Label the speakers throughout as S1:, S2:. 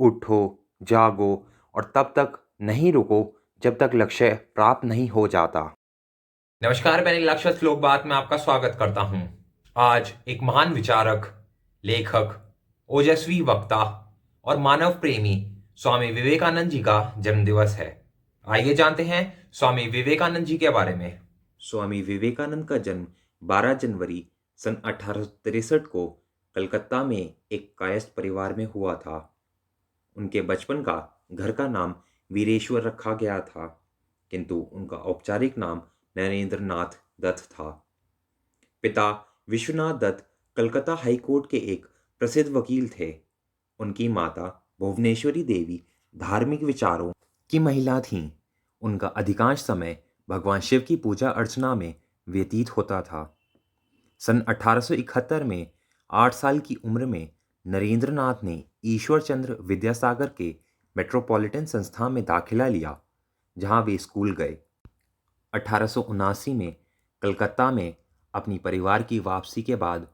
S1: उठो, जागो और तब तक नहीं रुको जब तक लक्ष्य प्राप्त नहीं हो जाता।
S2: नमस्कार, मैंने लक्ष्य श्लोक बात में आपका स्वागत करता हूं। आज एक महान विचारक, लेखक, ओजस्वी वक्ता और मानव प्रेमी स्वामी विवेकानंद जी का जन्मदिवस है। आइए जानते हैं स्वामी विवेकानंद जी के बारे में।
S1: स्वामी विवेकानंद का जन्म 12 जनवरी सन 1863 को कलकत्ता में एक कायस्थ परिवार में हुआ था। उनके बचपन का घर का नाम वीरेश्वर रखा गया था, किंतु उनका औपचारिक नाम नरेंद्र नाथ दत्त था। पिता विश्वनाथ दत्त कलकत्ता हाईकोर्ट के एक प्रसिद्ध वकील थे। उनकी माता भुवनेश्वरी देवी धार्मिक विचारों की महिला थीं। उनका अधिकांश समय भगवान शिव की पूजा अर्चना में व्यतीत होता था। सन 1871 में 8 साल की उम्र में नरेंद्र नाथ ने ईश्वर चंद्र विद्यासागर के मेट्रोपॉलिटन संस्थान में दाखिला लिया, जहां वे स्कूल गए। 1879 में कलकत्ता में अपनी परिवार की वापसी के बाद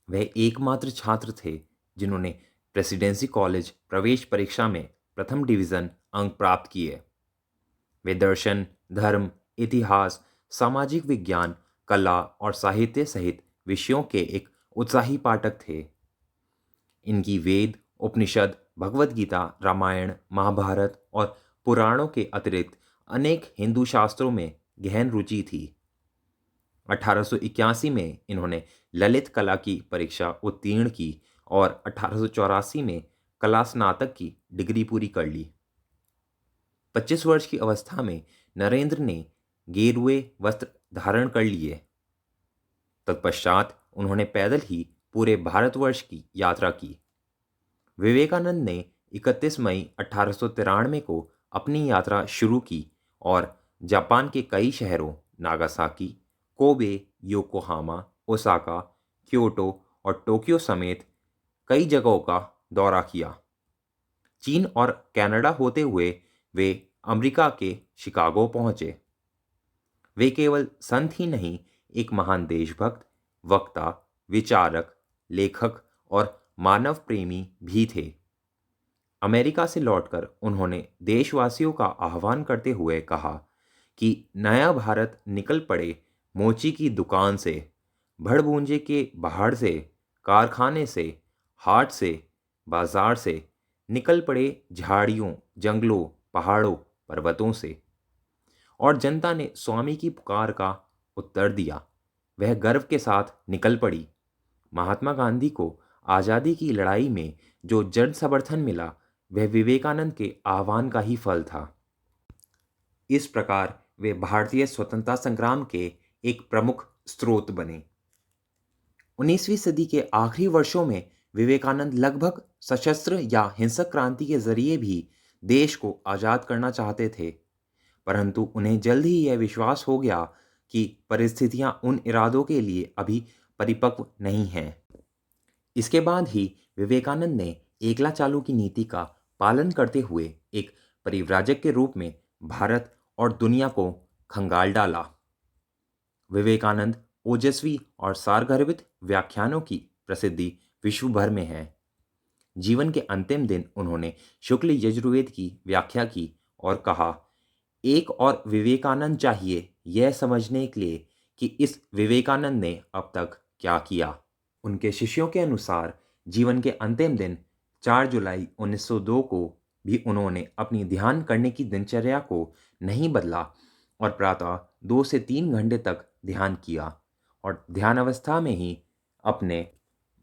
S1: वह एकमात्र छात्र थे जिन्होंने प्रेसिडेंसी कॉलेज प्रवेश परीक्षा में प्रथम डिवीज़न अंक प्राप्त किए। वे दर्शन, धर्म, इतिहास, सामाजिक विज्ञान, कला और साहित्य सहित विषयों के एक उत्साही पाठक थे। इनकी वेद, उपनिषद, भगवद गीता, रामायण, महाभारत और पुराणों के अतिरिक्त अनेक हिंदू शास्त्रों में गहन रुचि थी। 1881 में इन्होंने ललित कला की परीक्षा उत्तीर्ण की और 1884 में कला स्नातक की डिग्री पूरी कर ली। 25 वर्ष की अवस्था में नरेंद्र ने गेरुए वस्त्र धारण कर लिए। तत्पश्चात उन्होंने पैदल ही पूरे भारतवर्ष की यात्रा की। विवेकानंद ने 31 मई 1893 को अपनी यात्रा शुरू की और जापान के कई शहरों Nagasaki, Kobe, Yokohama, Osaka, Kyoto और टोक्यो समेत कई जगहों का दौरा किया। चीन और कनाडा होते हुए वे अमेरिका के शिकागो पहुंचे। वे केवल संत ही नहीं, एक महान देशभक्त, वक्ता, विचारक, लेखक और मानव प्रेमी भी थे। अमेरिका से लौटकर उन्होंने देशवासियों का आह्वान करते हुए कहा कि नया भारत निकल पड़े मोची की दुकान से, भड़बूंजे के पहाड़ से, कारखाने से, हाट से, बाजार से, निकल पड़े झाड़ियों, जंगलों, पहाड़ों, पर्वतों से। और जनता ने स्वामी की पुकार का उत्तर दिया। वह गर्व के साथ निकल पड़ी। महात्मा गांधी को आज़ादी की लड़ाई में जो जन समर्थन मिला, वह विवेकानंद के आह्वान का ही फल था। इस प्रकार वे भारतीय स्वतंत्रता संग्राम के एक प्रमुख स्रोत बने। 19वीं सदी के आखिरी वर्षों में विवेकानंद लगभग सशस्त्र या हिंसक क्रांति के जरिए भी देश को आज़ाद करना चाहते थे, परंतु उन्हें जल्द ही यह विश्वास हो गया कि परिस्थितियां उन इरादों के लिए अभी परिपक्व नहीं हैं। इसके बाद ही विवेकानंद ने एकला चालू की नीति का पालन करते हुए एक परिव्राजक के रूप में भारत और दुनिया को खंगाल डाला। विवेकानंद ओजस्वी और सारगर्भित व्याख्यानों की प्रसिद्धि विश्व भर में है। जीवन के अंतिम दिन उन्होंने शुक्ल यजुर्वेद की व्याख्या की और कहा, एक और विवेकानंद चाहिए यह समझने के लिए कि इस विवेकानंद ने अब तक क्या किया। उनके शिष्यों के अनुसार जीवन के अंतिम दिन 4 जुलाई 1902 को भी उन्होंने अपनी ध्यान करने की दिनचर्या को नहीं बदला और प्रातः 2 से 3 घंटे तक ध्यान किया और ध्यान अवस्था में ही अपने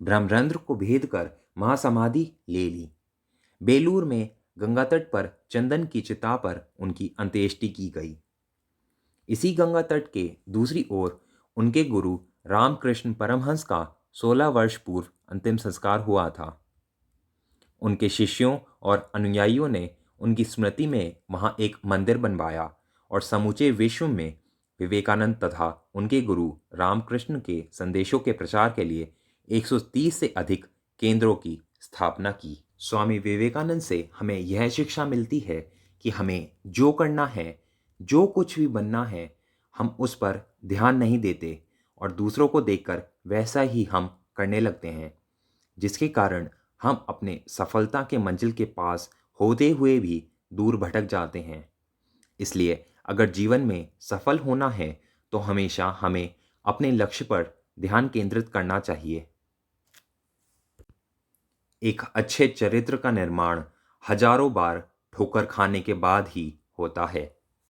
S1: ब्रह्मरंध्र को भेद कर महासमाधि ले ली। बेलूर में गंगा तट पर चंदन की चिता पर उनकी अंत्येष्टि की गई। इसी गंगा तट के दूसरी ओर उनके गुरु रामकृष्ण परमहंस का 16 वर्ष पूर्व अंतिम संस्कार हुआ था। उनके शिष्यों और अनुयायियों ने उनकी स्मृति में वहाँ एक मंदिर बनवाया और समूचे विश्व में विवेकानंद तथा उनके गुरु रामकृष्ण के संदेशों के प्रचार के लिए 130 से अधिक केंद्रों की स्थापना की। स्वामी विवेकानंद से हमें यह शिक्षा मिलती है कि हमें जो करना है, जो कुछ भी बनना है, हम उस पर ध्यान नहीं देते और दूसरों को देखकर वैसा ही हम करने लगते हैं, जिसके कारण हम अपने सफलता के मंजिल के पास होते हुए भी दूर भटक जाते हैं। इसलिए अगर जीवन में सफल होना है तो हमेशा हमें अपने लक्ष्य पर ध्यान केंद्रित करना चाहिए। एक अच्छे चरित्र का निर्माण हजारों बार ठोकर खाने के बाद ही होता है।